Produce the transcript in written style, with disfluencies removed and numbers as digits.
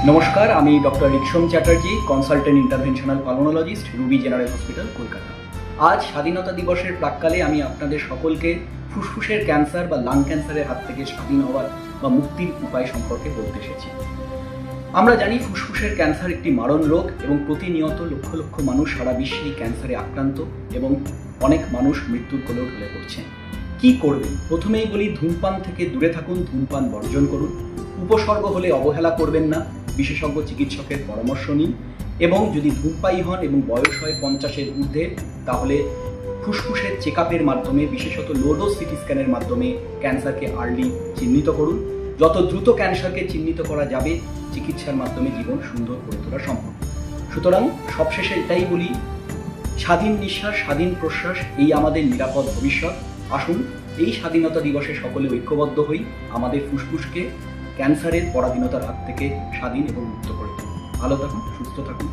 নমস্কার, আমি doctor Riksam Chatterjee, consultant interventional pulmonologist, Ruby general hospital, Kolkata. আজ স্বাধীনতা দিবসের প্রাক্কালে আমি আপনাদের সকলকে ফুসফুসের ক্যান্সার বা লাং ক্যান্সারের হাত থেকে স্বাধীন হওয়ার বা মুক্তির উপায় সম্পর্কে বলতে এসেছি। আমরা জানি ফুসফুসের ক্যান্সার একটি মারণ রোগ এবং প্রতিনিয়ত লক্ষ লক্ষ মানুষ সারা বিশ্বে এই ক্যান্সারে আক্রান্ত এবং অনেক মানুষ মৃত্যুর কোলেও ঢলে পড়ছেন। কি করবেন? প্রথমেই বলি, ধূমপান থেকে দূরে থাকুন, ধূমপান বর্জন করুন। উপসর্গ হলে অবহেলা করবেন না, বিশেষজ্ঞ চিকিৎসকের পরামর্শ নিন এবং যদি ধূমপায়ী হন এবং বয়স হয় 50-এর ঊর্ধ্বে, তাহলে ফুসফুসের চেকআপের মাধ্যমে, বিশেষত লো ডোজ সিটি স্ক্যানের মাধ্যমে ক্যান্সারকে আর্লি চিহ্নিত করুন। যত দ্রুত ক্যান্সারকে চিহ্নিত করা যাবে, চিকিৎসার মাধ্যমে জীবন সুন্দর করে তোলা সম্ভব। সুতরাং সবশেষে এটাই বলি, স্বাধীন নিঃশ্বাস, স্বাধীন প্রশ্বাস, এই আমাদের নিরাপদ ভবিষ্যৎ। আসুন এই স্বাধীনতা দিবসে সকলে ঐক্যবদ্ধ হই, আমাদের ফুসফুসকে ক্যান্সারের পরাধীনতার হাত থেকে স্বাধীন এবং মুক্ত করে তুলুন। ভালো থাকুন, সুস্থ থাকুন।